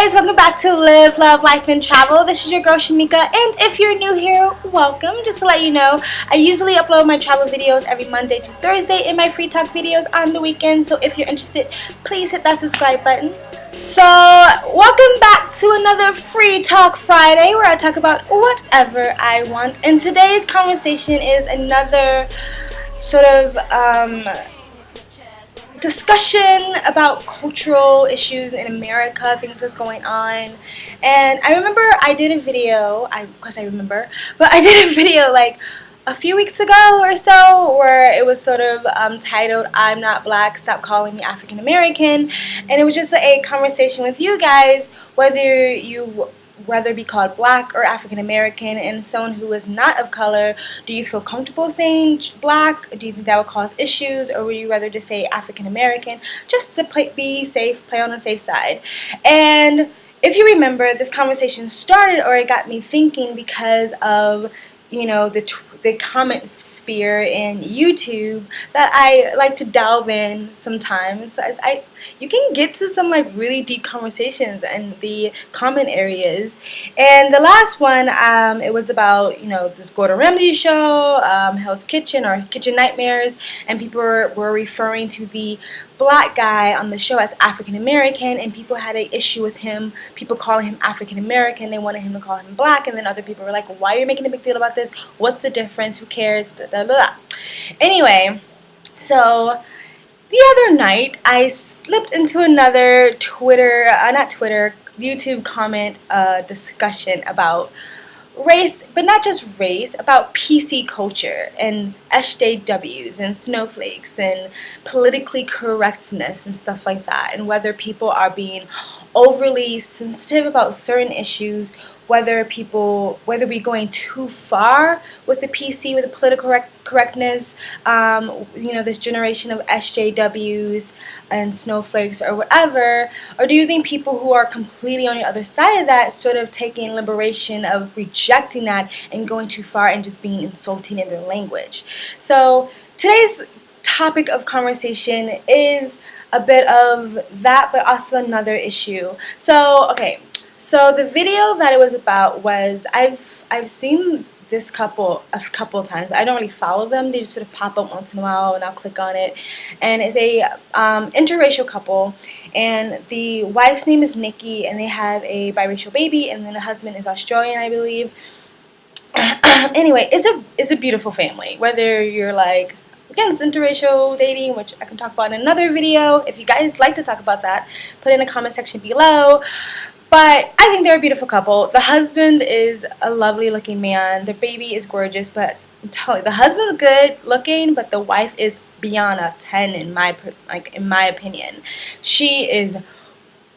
guys, welcome back to Live, Love, Life, and Travel. This is your girl Shamika, and if you're new here, welcome. Just to let you know, I usually upload my travel videos every Monday through Thursday and my free talk videos on the weekend. So if you're interested, please hit that subscribe button. So welcome back to another Free Talk Friday where I talk about whatever I want. And today's conversation is another sort of discussion about cultural issues in America, things that's going on. And I remember I did a video, I did a video like a few weeks ago or so where it was sort of titled "I'm Not Black, Stop Calling Me African American," and it was just a conversation with you guys whether be called black or African American, and someone who is not of color, do you feel comfortable saying black? Do you think that would cause issues, or would you rather just say African American, just to be safe, play on the safe side? And if you remember, this conversation started, or it got me thinking, because of the comment sphere in YouTube that I like to delve in sometimes. So you can get to some like really deep conversations in the comment areas. And the last one, it was about this Gordon Ramsay show, Hell's Kitchen or Kitchen Nightmares, and people were referring to the black guy on the show as African American, and people had an issue with him, people calling him African American. They wanted him to call him black, and then other people were like, why are you making a big deal about this? What's the difference? Who cares? Blah, blah, blah. Anyway, so the other night I slipped into another YouTube comment discussion about race, but not just race, about PC culture and SJWs and snowflakes and politically correctness and stuff like that, and whether people are being overly sensitive about certain issues, whether we're going too far with the PC, with the political correctness, this generation of SJWs and snowflakes or whatever, or do you think people who are completely on the other side of that, sort of taking liberation of rejecting that and going too far and just being insulting in their language? So today's topic of conversation is a bit of that, but also another issue. So the video that it was about was, I've seen this couple a couple of times. I don't really follow them. They just sort of pop up once in a while, and I'll click on it. And it's a interracial couple, and the wife's name is Nikki, and they have a biracial baby, and then the husband is Australian, I believe. Anyway, it's a beautiful family. Whether you're like against interracial dating, which I can talk about in another video. If you guys like to talk about that, put it in the comment section below. But I think they're a beautiful couple. The husband is a lovely looking man. The baby is gorgeous, but I'm telling you, the husband's good looking, but the wife is beyond a 10 in my opinion. She is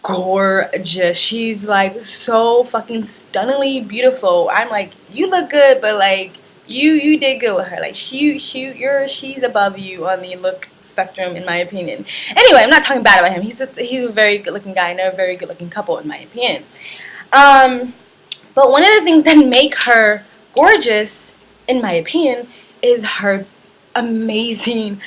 gorgeous. She's like so fucking stunningly beautiful. I'm like, you look good, but like you did good with her. Like she's above you on the look spectrum, in my opinion. Anyway, I'm not talking bad about him. He's a very good looking guy, and they're a very good looking couple, in my opinion. But one of the things that make her gorgeous, in my opinion, is her amazing,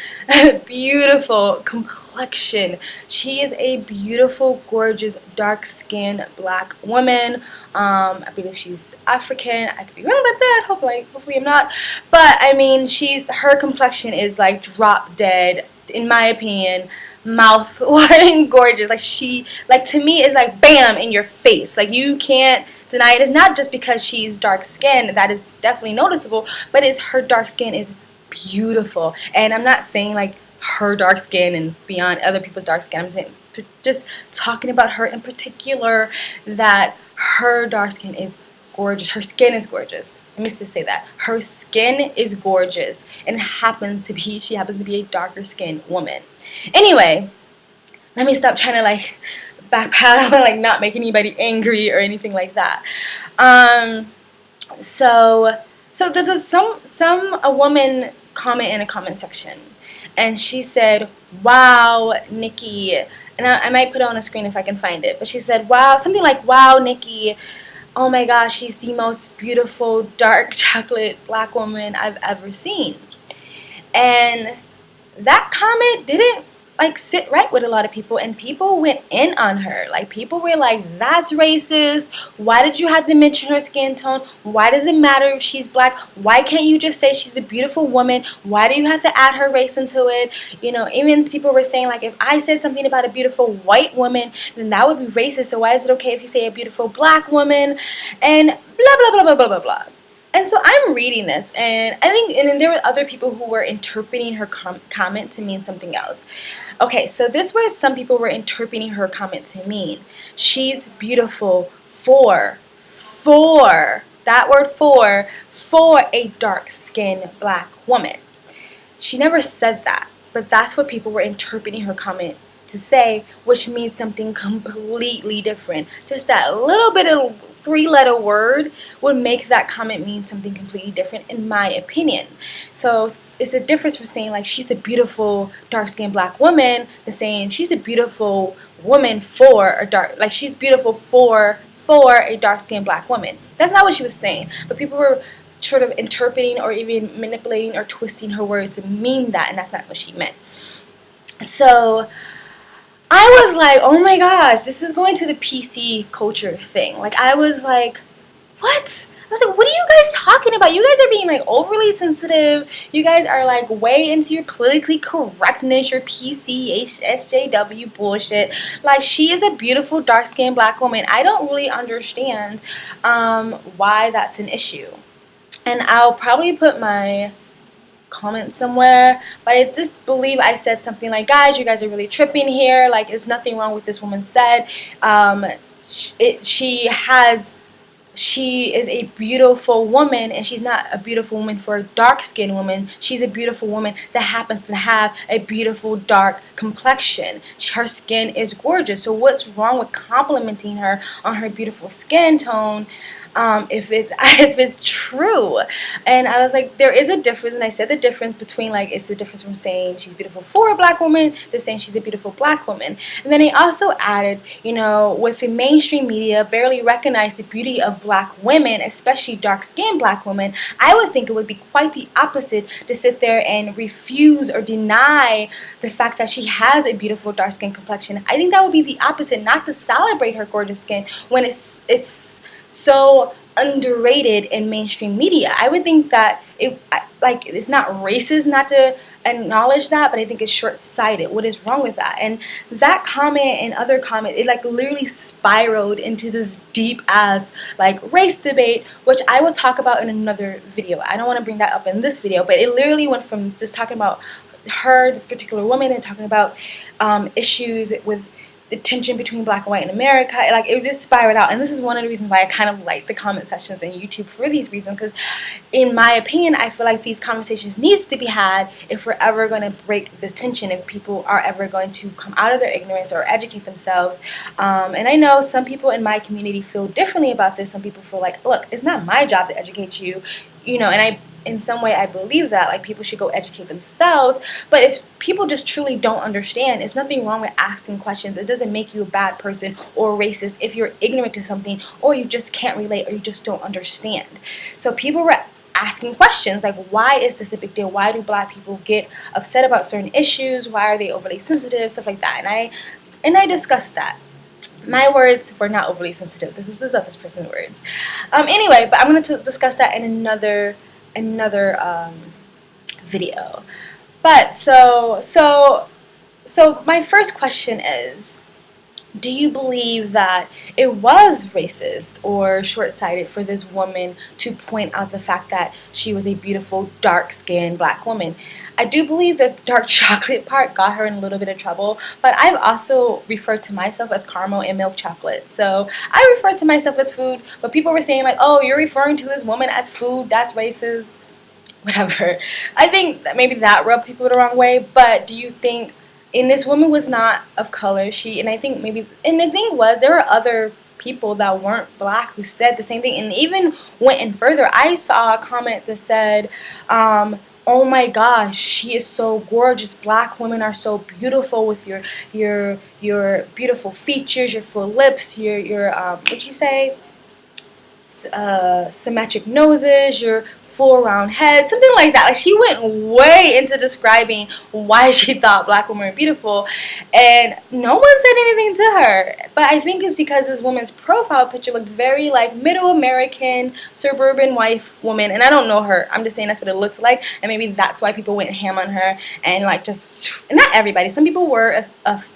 beautiful complexion. She is a beautiful, gorgeous, dark-skinned black woman. I believe she's African. I could be wrong about that. Hopefully I'm not. But I mean, her complexion is like drop dead, in my opinion, mouth-watering gorgeous. Like to me, it's like bam in your face. Like you can't deny it. It's not just because she's dark-skinned. That is definitely noticeable. But her dark skin is beautiful. And I'm not saying like her dark skin and beyond other people's dark skin. I'm saying just talking about her in particular, that her dark skin is gorgeous. Her skin is gorgeous. Let me just say that. Her skin is gorgeous, and she happens to be a darker skinned woman. Anyway, let me stop trying to like backpedal and like not make anybody angry or anything like that. So there's a woman comment in a comment section, and she said, "Wow, Nikki," and I might put it on the screen if I can find it, but she said, "Wow," something like, "Wow, Nikki, oh my gosh, she's the most beautiful dark chocolate black woman I've ever seen." And that comment didn't like sit right with a lot of people, and people went in on her. Like, people were like, that's racist. Why did you have to mention her skin tone? Why does it matter if she's black? Why can't you just say she's a beautiful woman? Why do you have to add her race into it? You know, even people were saying, like, if I said something about a beautiful white woman, then that would be racist. So why is it okay if you say a beautiful black woman? And blah blah blah blah blah blah blah. And so I'm reading this, and I think, and then there were other people who were interpreting her comment to mean something else. Okay, so this was some people were interpreting her comment to mean she's beautiful for that word for a dark-skinned black woman. She never said that, but that's what people were interpreting her comment to say, which means something completely different. Just that little bit of three-letter word would make that comment mean something completely different, in my opinion. So it's a difference from saying, like, she's a beautiful dark-skinned black woman to saying she's a beautiful woman for a dark, like, she's beautiful for a dark-skinned black woman. That's not what she was saying, but people were sort of interpreting or even manipulating or twisting her words to mean that, and that's not what she meant. So I was like, oh my gosh, this is going to the PC culture thing. Like, I was like, what? I was like, what are you guys talking about? You guys are being, like, overly sensitive. You guys are, like, way into your politically correctness, your PC, SJW bullshit. Like, she is a beautiful, dark-skinned black woman. I don't really understand why that's an issue. And I'll probably put my comment somewhere, but I just believe I said something like, guys, you guys are really tripping here. Like, there's nothing wrong with this woman said. She is a beautiful woman, and she's not a beautiful woman for a dark-skinned woman. She's a beautiful woman that happens to have a beautiful dark complexion. Her skin is gorgeous. So what's wrong with complimenting her on her beautiful skin tone? If it's true. And I was like, there is a difference, and I said the difference between, like, it's the difference from saying she's beautiful for a black woman to saying she's a beautiful black woman. And then I also added, you know, with the mainstream media barely recognize the beauty of black women, especially dark-skinned black women, I would think it would be quite the opposite to sit there and refuse or deny the fact that she has a beautiful dark-skinned complexion. I think that would be the opposite, not to celebrate her gorgeous skin when it's so underrated in mainstream media. I would think that it's not racist not to acknowledge that, but I think it's short-sighted. What is wrong with that? And that comment and other comments, it like literally spiraled into this deep ass like race debate, which I will talk about in another video. I don't want to bring that up in this video, but it literally went from just talking about her, this particular woman, and talking about issues with the tension between black and white in America. Like, it just spiraled out, and this is one of the reasons why I kind of like the comment sections in YouTube for these reasons, because in my opinion, I feel like these conversations needs to be had if we're ever going to break this tension, if people are ever going to come out of their ignorance or educate themselves. And I know some people in my community feel differently about this. Some people feel like, look, it's not my job to educate you, you know, and in some way I believe that, like, people should go educate themselves. But if people just truly don't understand, there's nothing wrong with asking questions. It doesn't make you a bad person or racist if you're ignorant to something, or you just can't relate, or you just don't understand. So people were asking questions like, why is this a big deal? Why do black people get upset about certain issues? Why are they overly sensitive? Stuff like that. And I discussed that. My words were not overly sensitive. This was this person's words. Anyway, but I'm going to discuss that in another video. But so my first question is, do you believe that it was racist or short-sighted for this woman to point out the fact that she was a beautiful dark-skinned black woman? I do believe the dark chocolate part got her in a little bit of trouble, but I've also referred to myself as caramel and milk chocolate. So I refer to myself as food, but people were saying like, oh, you're referring to this woman as food, that's racist, whatever. I think that maybe that rubbed people the wrong way, but do you think, and this woman was not of color, and I think maybe, and the thing was, there were other people that weren't black who said the same thing, and even went in further. I saw a comment that said, oh my gosh, she is so gorgeous. Black women are so beautiful with your beautiful features, your full lips, your what'd you say? Symmetric noses, your full round head, something like that. Like, she went way into describing why she thought black women were beautiful, and no one said anything to her. But I think it's because this woman's profile picture looked very like middle American suburban wife woman, and I don't know her, I'm just saying that's what it looks like, and maybe that's why people went ham on her, and like just, not everybody, some people were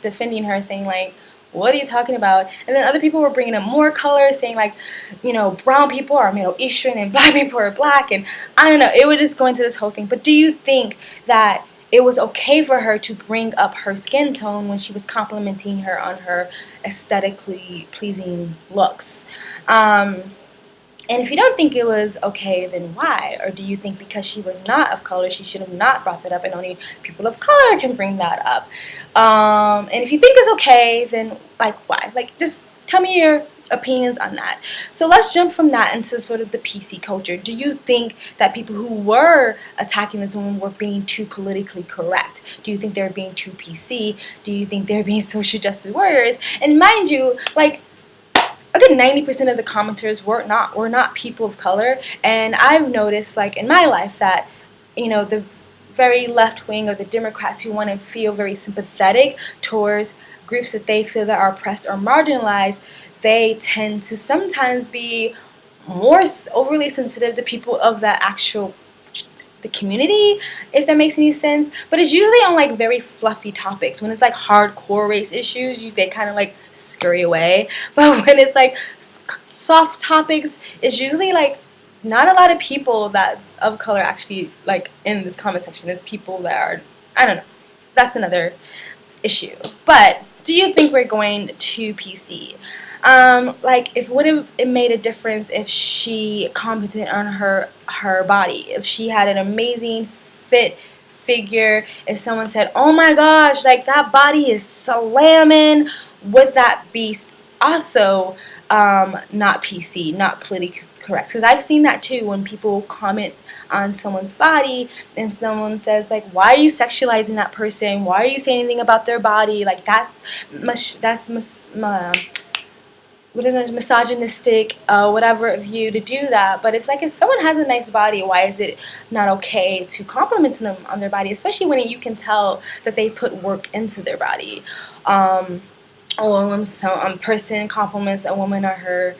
defending her, saying like, what are you talking about? And then other people were bringing up more color, saying like, you know, brown people are Middle Eastern and black people are black, and I don't know, it would just go into this whole thing. But do you think that it was okay for her to bring up her skin tone when she was complimenting her on her aesthetically pleasing looks? And if you don't think it was okay, then why? Or do you think because she was not of color, she should have not brought that up, and only people of color can bring that up? And if you think it's okay, then like why? Like, just tell me your opinions on that. So let's jump from that into sort of the PC culture. Do you think that people who were attacking this woman were being too politically correct? Do you think they were being too PC? Do you think they're being social justice warriors? And mind you, like, a good 90% of the commenters were not people of color, and I've noticed, like, in my life that, you know, the very left wing, or the Democrats who want to feel very sympathetic towards groups that they feel that are oppressed or marginalized, they tend to sometimes be more overly sensitive to people of the community, if that makes any sense. But it's usually on like very fluffy topics. When it's like hardcore race issues, they kind of like scurry away. But when it's like soft topics, it's usually like not a lot of people that's of color actually like in this comment section. It's people that are, I don't know, that's another issue. But do you think we're going to PC? Like, if would it made a difference if she commented on her body, if she had an amazing fit figure, if someone said, oh my gosh, like that body is slamming, would that be also not PC, not politically correct? Because I've seen that too, when people comment on someone's body and someone says like, why are you sexualizing that person, why are you saying anything about their body, like that's misogynistic, whatever of you to do that. But if someone has a nice body, why is it not okay to compliment them on their body, especially when you can tell that they put work into their body? Or when some person compliments a woman on her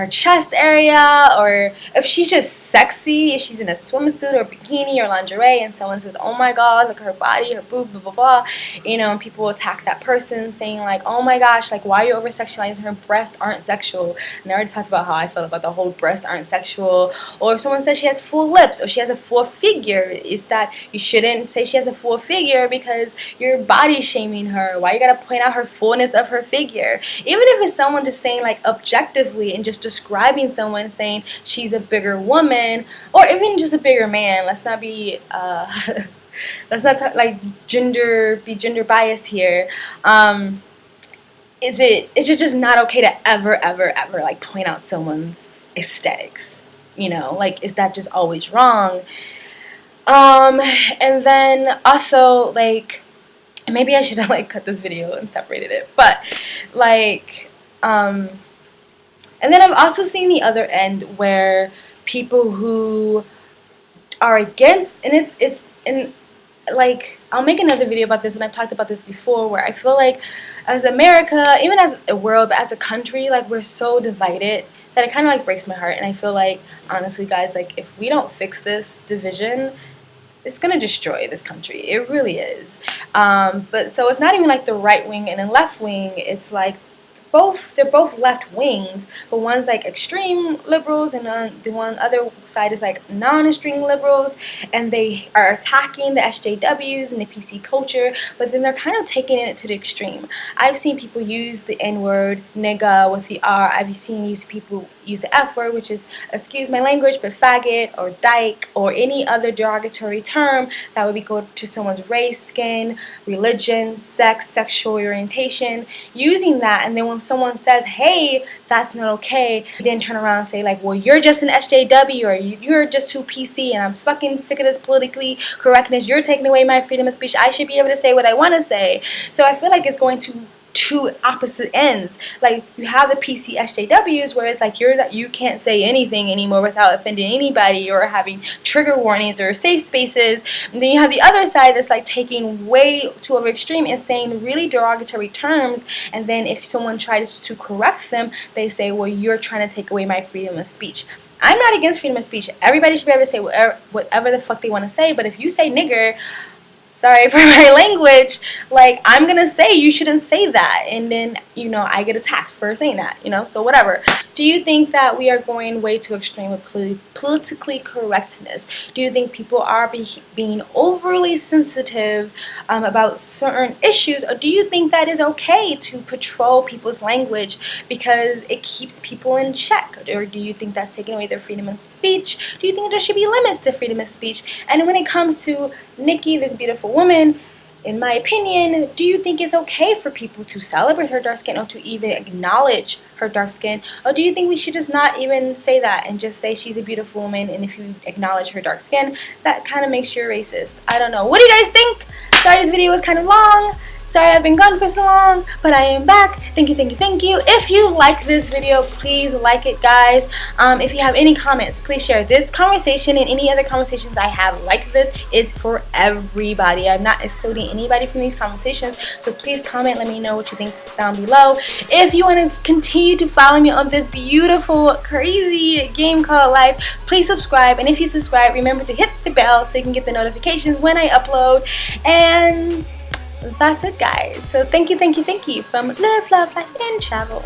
chest area, or if she's just sexy, if she's in a swimsuit or bikini or lingerie, and someone says, oh my god, look at her body, her boob, blah blah blah, you know, and people attack that person saying like, oh my gosh, like why are you over sexualizing her, breasts aren't sexual. And I already talked about how I feel about the whole breasts aren't sexual. Or if someone says she has full lips or she has a full figure, is that you shouldn't say she has a full figure because you're body shaming her. Why you gotta point out her fullness of her figure? Even if it's someone just saying like objectively and just describing someone, saying she's a bigger woman or even just a bigger man. Let's not be let's not talk like gender biased here. It's just not okay to ever like point out someone's aesthetics, you know? Like, is that just always wrong? And then also, like, maybe I should have like cut this video and separated it, but like and then I've also seen the other end where people who are against, and it's like, I'll make another video about this, and I've talked about this before, where I feel like as America, even as a world, but as a country, like we're so divided that it kind of like breaks my heart. And I feel like, honestly guys, like if we don't fix this division, it's gonna destroy this country. It really is. But so it's not even like the right wing and the left wing. It's like they're both left wings, but one's like extreme liberals and the other side is like non-extreme liberals, and they are attacking the SJWs and the PC culture, but then they're kind of taking it to the extreme. I've seen people use the N-word, nigga, with the R. I've seen people use the F word, which is, excuse my language, but faggot or dyke or any other derogatory term that would be go to someone's race, skin, religion, sex, sexual orientation, using that. And then when someone says, hey, that's not okay, then turn around and say like, well, you're just an SJW, or you're just too PC, and I'm fucking sick of this politically correctness, you're taking away my freedom of speech, I should be able to say what I want to say. So I feel like it's going too two opposite ends. Like, you have the PC SJWs where it's like you can't say anything anymore without offending anybody or having trigger warnings or safe spaces. And then you have the other side that's like taking way too over extreme and saying really derogatory terms, and then if someone tries to correct them, they say, well, you're trying to take away my freedom of speech. I'm not against freedom of speech. Everybody should be able to say whatever the fuck they want to say, but if you say nigger, sorry for my language, like, I'm gonna say you shouldn't say that, and then, you know, I get attacked for saying that, you know, so whatever. Do you think that we are going way too extreme with politically correctness? Do you think people are being overly sensitive about certain issues, or do you think that is okay to patrol people's language because it keeps people in check? Or do you think that's taking away their freedom of speech? Do you think there should be limits to freedom of speech? And when it comes to Nikki, this beautiful woman, in my opinion, do you think it's okay for people to celebrate her dark skin or to even acknowledge her dark skin? Or do you think we should just not even say that and just say she's a beautiful woman, and if you acknowledge her dark skin, that kind of makes you racist? I don't know. What do you guys think? Sorry this video was kind of long. Sorry I've been gone for so long, but I am back. Thank you, thank you, thank you. If you like this video, please like it, guys. If you have any comments, please share. This conversation and any other conversations I have like this is for everybody. I'm not excluding anybody from these conversations, so please comment. Let me know what you think down below. If you want to continue to follow me on this beautiful, crazy game called life, please subscribe. And if you subscribe, remember to hit the bell so you can get the notifications when I upload. And that's it, guys. So thank you from Live, Love, Life, and Travel.